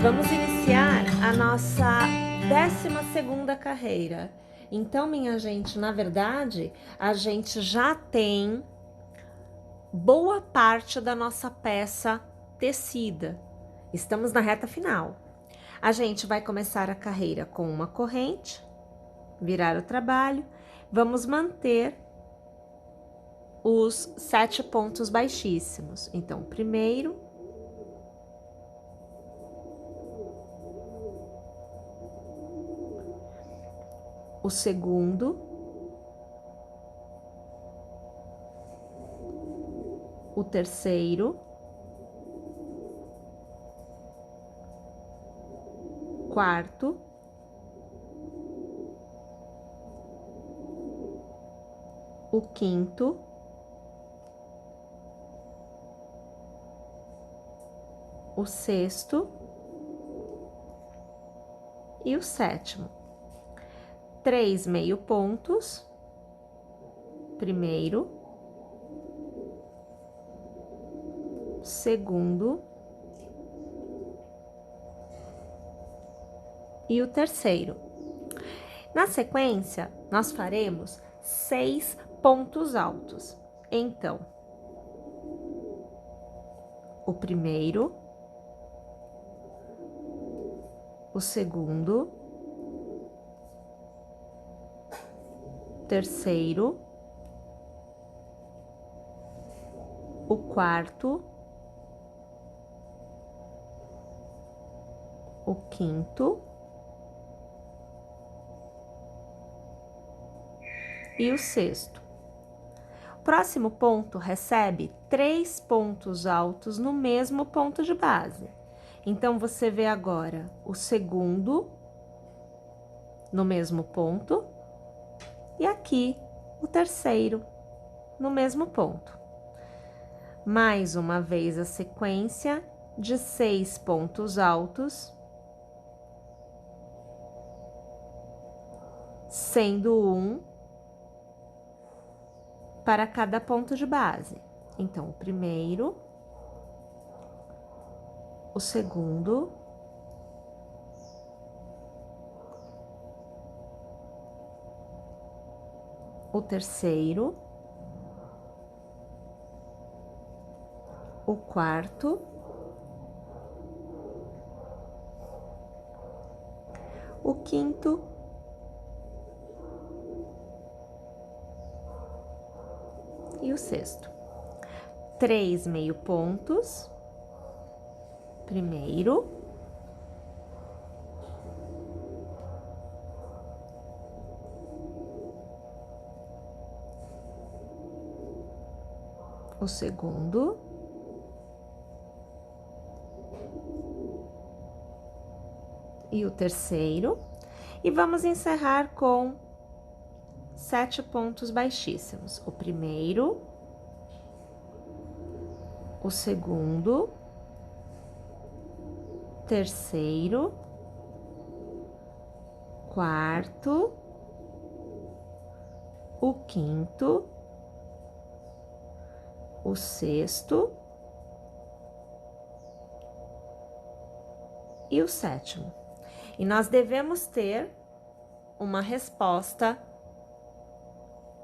Vamos iniciar a nossa 12ª carreira. Então, minha gente, na verdade, a gente já tem boa parte da nossa peça tecida. Estamos na reta final. A gente vai começar a carreira com uma corrente, virar o trabalho, vamos manter os 7 pontos baixíssimos. Então, primeiro, o segundo, o terceiro, quarto, o quinto, o sexto e o sétimo. 3 meio pontos, primeiro, segundo e o terceiro. Na sequência, nós faremos 6 pontos altos. Então, o primeiro, o segundo, terceiro, o quarto, o quinto e o sexto. O próximo ponto recebe 3 pontos altos no mesmo ponto de base. Então, você vê agora o segundo no mesmo ponto e aqui o terceiro no mesmo ponto. Mais uma vez a sequência de 6 pontos altos, sendo um para cada ponto de base. Então, o primeiro, o segundo, o terceiro, o quarto, o quinto e o sexto. 3 meio pontos, primeiro, o segundo, e o terceiro, e vamos encerrar com 7 pontos baixíssimos. O primeiro, o segundo, terceiro, quarto, o quinto, o sexto e o sétimo. E nós devemos ter uma resposta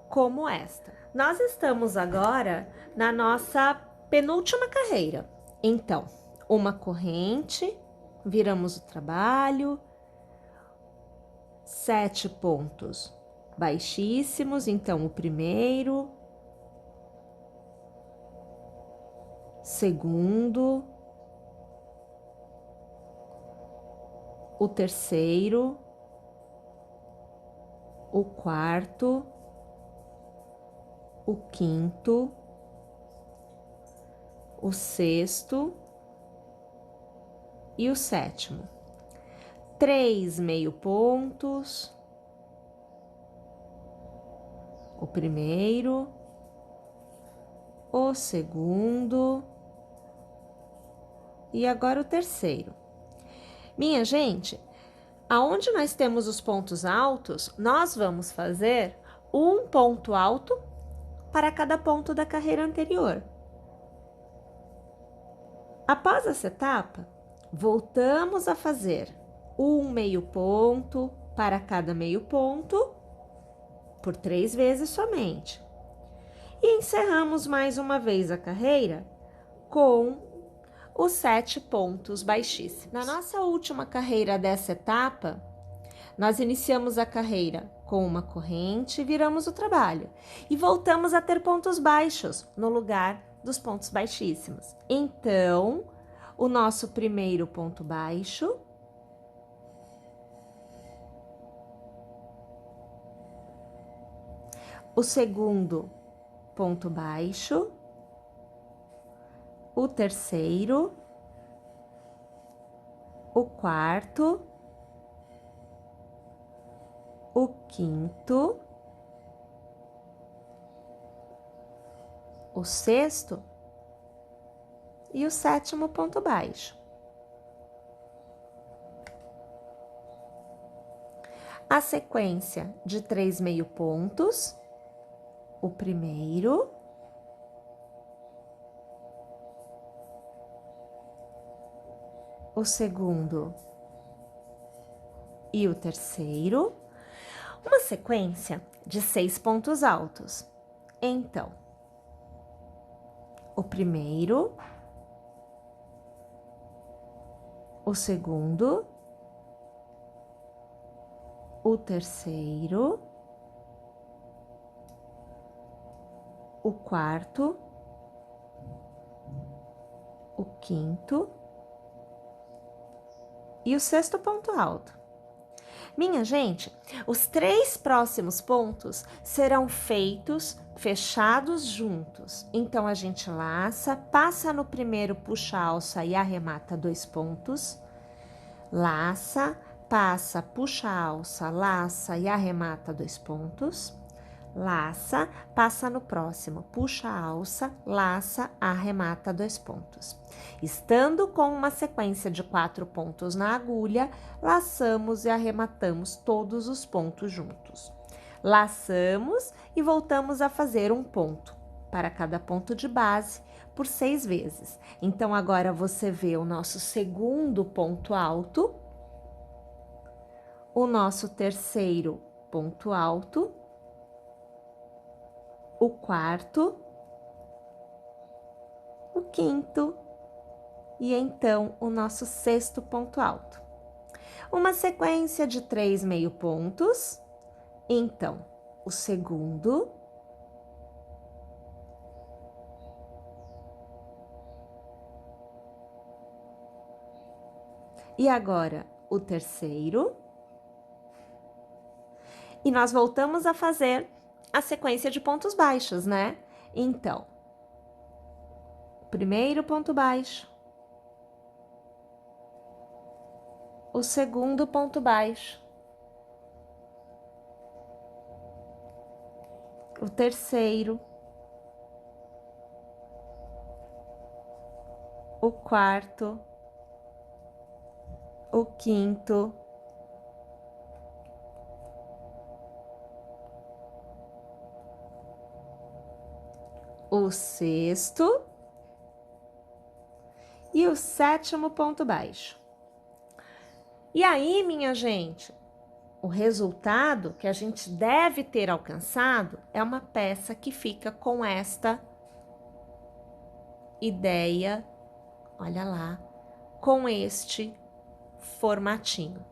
como esta. Nós estamos agora na nossa penúltima carreira. Então, uma corrente, viramos o trabalho, 7 pontos baixíssimos. Então, o primeiro, segundo, o terceiro, o quarto, o quinto, o sexto e o sétimo. 3 meio pontos, o primeiro, o segundo e agora o terceiro. Minha gente, aonde nós temos os pontos altos, nós vamos fazer um ponto alto para cada ponto da carreira anterior. Após essa etapa, Voltamos a fazer um meio ponto para cada meio ponto, por 3 vezes somente. E encerramos mais uma vez a carreira com os 7 pontos baixíssimos. Na nossa última carreira dessa etapa, nós iniciamos a carreira com uma corrente e viramos o trabalho. E voltamos a ter pontos baixos no lugar dos pontos baixíssimos. Então, o nosso primeiro ponto baixo, o segundo ponto baixo, o terceiro, o quarto, o quinto, o sexto e o sétimo ponto baixo. A sequência de 3 meio pontos, o primeiro, o segundo e o terceiro, uma sequência de 6 pontos altos. Então, o primeiro, o segundo, o terceiro, o quarto, o quinto e o sexto ponto alto. Minha gente, os 3 próximos pontos serão feitos fechados juntos. Então, a gente laça, passa no primeiro, puxa a alça e arremata 2 pontos. Laça, passa, puxa a alça, laça e arremata 2 pontos. Laça, passa no próximo, puxa a alça, laça, arremata 2 pontos. Estando com uma sequência de 4 pontos na agulha, laçamos e arrematamos todos os pontos juntos. Laçamos e voltamos a fazer um ponto para cada ponto de base por 6 vezes. Então, agora você vê o nosso segundo ponto alto, o nosso terceiro ponto alto, o quarto, o quinto e então o nosso sexto ponto alto. Uma sequência de 3 meio pontos, então o segundo, e agora o terceiro, e nós voltamos a fazer a sequência de pontos baixos, né? Então, primeiro ponto baixo, o segundo ponto baixo, o terceiro, o quarto, o quinto, o sexto e o sétimo ponto baixo. E aí, minha gente, o resultado que a gente deve ter alcançado é uma peça que fica com esta ideia, olha lá, com este formatinho.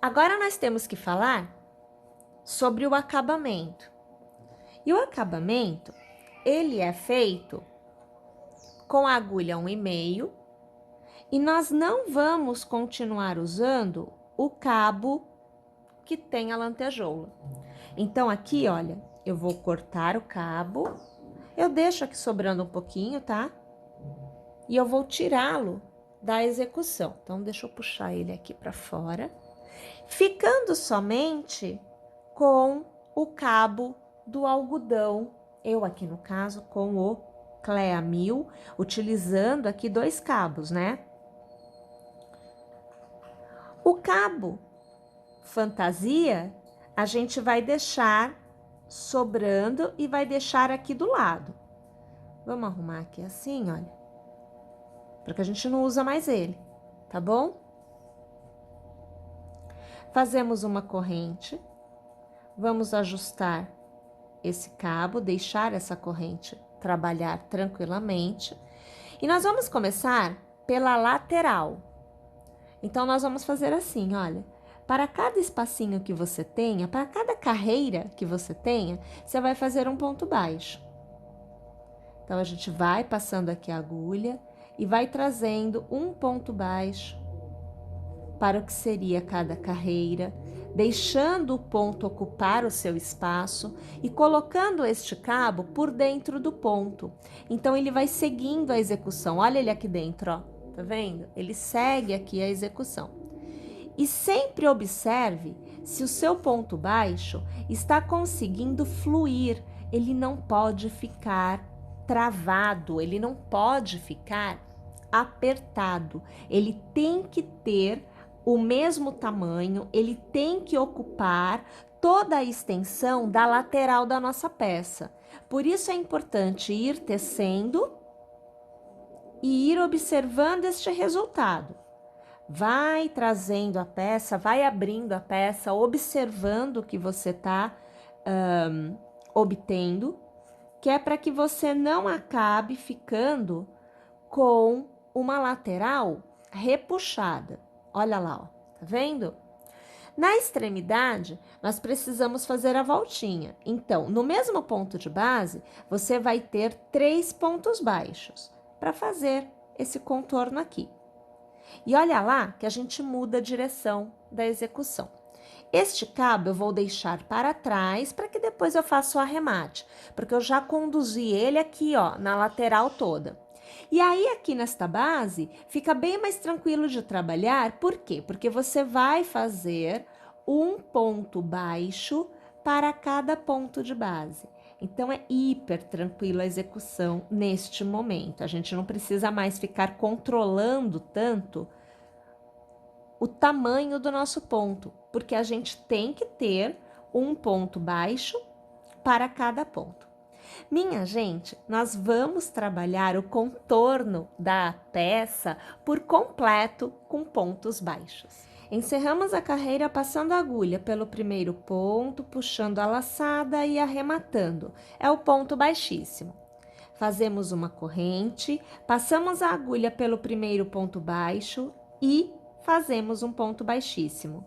Agora nós temos que falar sobre o acabamento. E o acabamento, ele é feito com a agulha 1,5 e nós não vamos continuar usando o cabo que tem a lantejoula. Então, aqui, olha, eu vou cortar o cabo, eu deixo aqui sobrando um pouquinho, tá? E eu vou tirá-lo da execução. Então, deixa eu puxar ele aqui para fora, ficando somente com o cabo do algodão, eu aqui no caso com o Clea 1000, utilizando aqui 2 cabos, né? O cabo fantasia, a gente vai deixar sobrando e vai deixar aqui do lado. Vamos arrumar aqui assim, olha. porque a gente não usa mais ele, tá bom? Fazemos uma corrente, vamos ajustar esse cabo, deixar essa corrente trabalhar tranquilamente. E nós vamos começar pela lateral. Então, nós vamos fazer assim, olha. Para cada espacinho que você tenha, para cada carreira que você tenha, você vai fazer um ponto baixo. Então, a gente vai passando aqui a agulha e vai trazendo um ponto baixo para o que seria cada carreira, deixando o ponto ocupar o seu espaço e colocando este cabo por dentro do ponto. Então, ele vai seguindo a execução. Olha ele aqui dentro, ó. Tá vendo? Ele segue aqui a execução. E sempre observe se o seu ponto baixo está conseguindo fluir. Ele não pode ficar travado, ele não pode ficar apertado. Ele tem que ter o mesmo tamanho, ele tem que ocupar toda a extensão da lateral da nossa peça. Por isso é importante ir tecendo e ir observando este resultado. Vai trazendo a peça, vai abrindo a peça, observando o que você está obtendo, que é para que você não acabe ficando com uma lateral repuxada. Olha lá, ó, tá vendo? Na extremidade, nós precisamos fazer a voltinha. Então, no mesmo ponto de base, você vai ter 3 pontos baixos para fazer esse contorno aqui. E olha lá que a gente muda a direção da execução. Este cabo eu vou deixar para trás para que depois eu faça o arremate, porque eu já conduzi ele aqui, ó, na lateral toda. E aí aqui nesta base fica bem mais tranquilo de trabalhar, por quê? Porque você vai fazer um ponto baixo para cada ponto de base. Então, é hiper tranquila a execução neste momento. A gente não precisa mais ficar controlando tanto o tamanho do nosso ponto, porque a gente tem que ter um ponto baixo para cada ponto. Minha gente, nós vamos trabalhar o contorno da peça por completo com pontos baixos. Encerramos a carreira passando a agulha pelo primeiro ponto, puxando a laçada e arrematando. É o ponto baixíssimo. Fazemos uma corrente, passamos a agulha pelo primeiro ponto baixo e fazemos um ponto baixíssimo.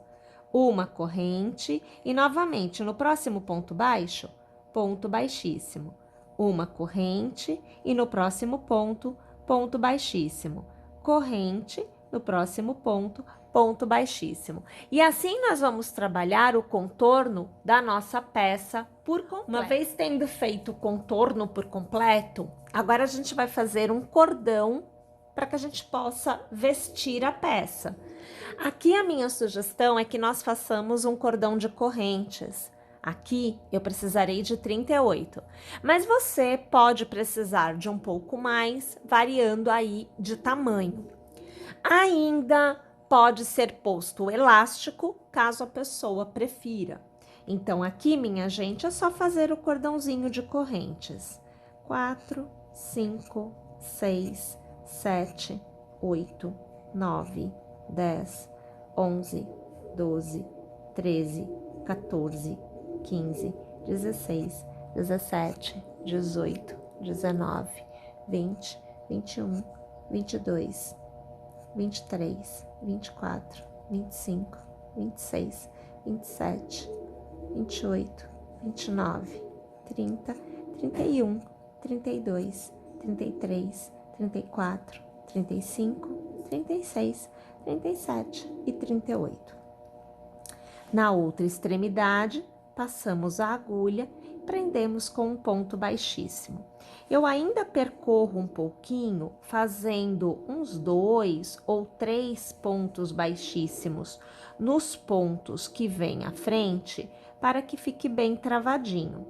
Uma corrente e novamente no próximo ponto baixo, ponto baixíssimo. Uma corrente e no próximo ponto, ponto baixíssimo. Corrente, no próximo ponto, ponto baixíssimo. E assim nós vamos trabalhar o contorno da nossa peça por completo. Uma vez tendo feito o contorno por completo, agora a gente vai fazer um cordão para que a gente possa vestir a peça. Aqui a minha sugestão é que nós façamos um cordão de correntes. Aqui eu precisarei de 38, mas você pode precisar de um pouco mais, variando aí de tamanho. Ainda pode ser posto o elástico, caso a pessoa prefira. Então, aqui, minha gente, é só fazer o cordãozinho de correntes. 4, 5, 6, 7, 8, 9, 10, 11, 12, 13, 14, 15, 16, 17, 18, 19, 20, 21, 22, 23, 24, 25, 26, 27, 28, 29, 30, 31, 32, 33, 34, 35, 36, 37 e 38. Na outra extremidade, passamos a agulha e prendemos com um ponto baixíssimo. Eu ainda percorro um pouquinho, fazendo uns 2 ou 3 pontos baixíssimos nos pontos que vêm à frente, para que fique bem travadinho.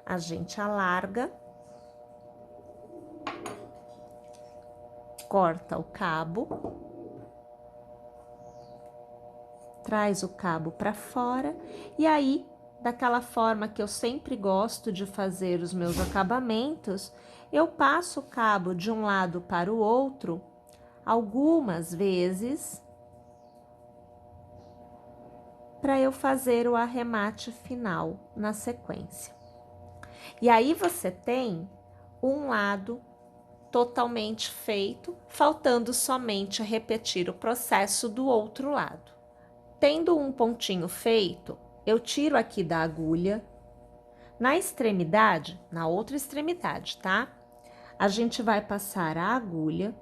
A gente alarga, corta o cabo, traz o cabo para fora e aí, daquela forma que eu sempre gosto de fazer os meus acabamentos, eu passo o cabo de um lado para o outro, algumas vezes para eu fazer o arremate final na sequência. E aí você tem um lado totalmente feito, faltando somente repetir o processo do outro lado. Tendo um pontinho feito, eu tiro aqui da agulha. Na extremidade, na outra extremidade, tá? A gente vai passar a agulha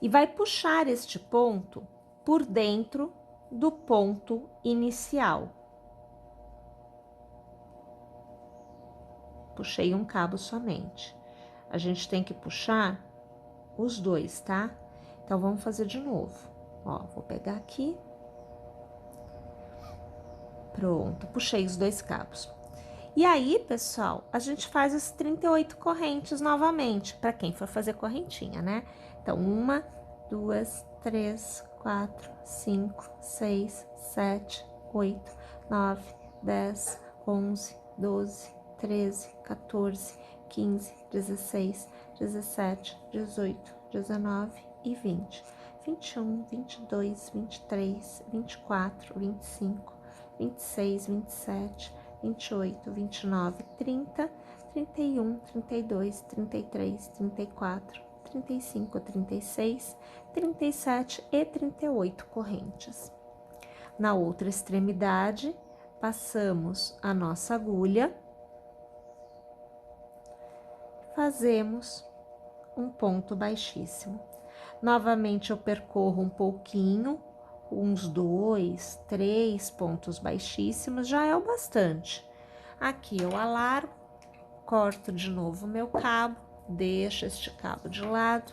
e vai puxar este ponto por dentro do ponto inicial. Puxei um cabo somente. A gente tem que puxar os dois, tá? Então, vamos fazer de novo. Ó, vou pegar aqui. Pronto, puxei os dois cabos. E aí, pessoal, a gente faz as 38 correntes novamente, para quem for fazer correntinha, né? Então, 1, 2, 3, 4, 5, 6, 7, 8, 9, 10, 11, 12, 13, 14, 15, 16, 17, 18, 19 e 20. 21, 22, 23, 24, 25, 26, 27, 28, 29, 30, 31, 32, 33, 34, 35, 36, 37 e 38 correntes. Na outra extremidade, passamos a nossa agulha, fazemos um ponto baixíssimo. Novamente eu percorro um pouquinho, uns 2, 3 pontos baixíssimos, já é o bastante. Aqui eu alargo, corto de novo o meu cabo, deixo este cabo de lado,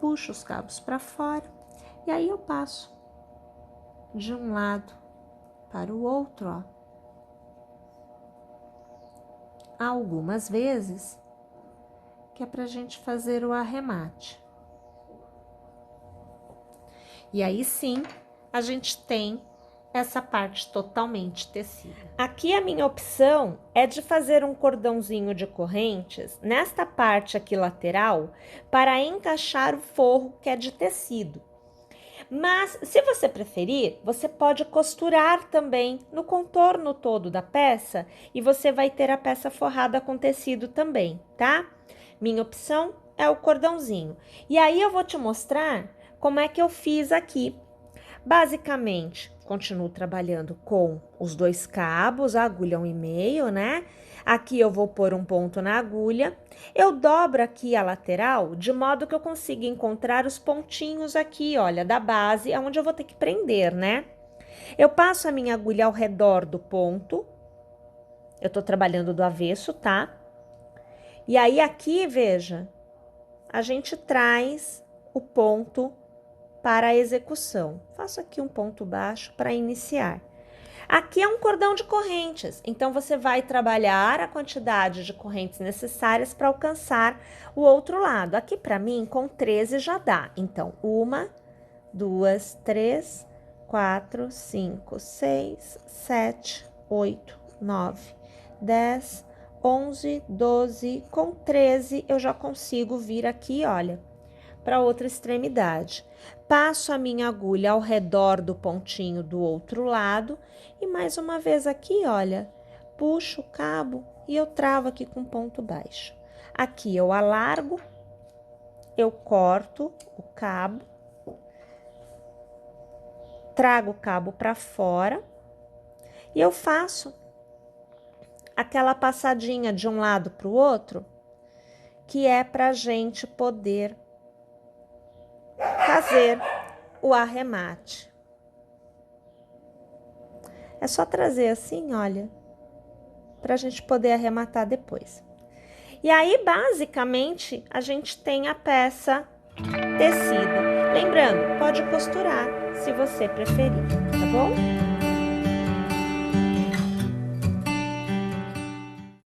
puxo os cabos para fora e aí eu passo de um lado para o outro, ó. Algumas vezes que é pra gente fazer o arremate. E aí sim, a gente tem essa parte totalmente tecida. Aqui a minha opção é de fazer um cordãozinho de correntes nesta parte aqui lateral para encaixar o forro que é de tecido. Mas, se você preferir, você pode costurar também no contorno todo da peça e você vai ter a peça forrada com tecido também, tá? Minha opção é o cordãozinho. E aí eu vou te mostrar como é que eu fiz aqui. Basicamente, continuo trabalhando com os dois cabos, a agulha 1,5, né? Aqui eu vou pôr um ponto na agulha. Eu dobro aqui a lateral, de modo que eu consiga encontrar os pontinhos aqui, olha, da base, onde eu vou ter que prender, né? Eu passo a minha agulha ao redor do ponto. Eu tô trabalhando do avesso, tá? E aí aqui, veja, a gente traz o ponto para a execução. Faço aqui um ponto baixo para iniciar. Aqui é um cordão de correntes, então você vai trabalhar a quantidade de correntes necessárias para alcançar o outro lado. Aqui para mim, com 13 já dá. Então, 1, 2, 3, 4, 5, 6, 7, 8, 9, 10, 11, 12, com 13 eu já consigo vir aqui, olha, para outra extremidade. Passo a minha agulha ao redor do pontinho do outro lado e mais uma vez aqui, olha, puxo o cabo e eu travo aqui com ponto baixo. Aqui eu alargo, eu corto o cabo, trago o cabo para fora e eu faço aquela passadinha de um lado para o outro, que é para a gente poder fazer o arremate. É só trazer assim, olha, para a gente poder arrematar depois. E aí, basicamente, a gente tem a peça tecida. Lembrando, pode costurar se você preferir, tá bom?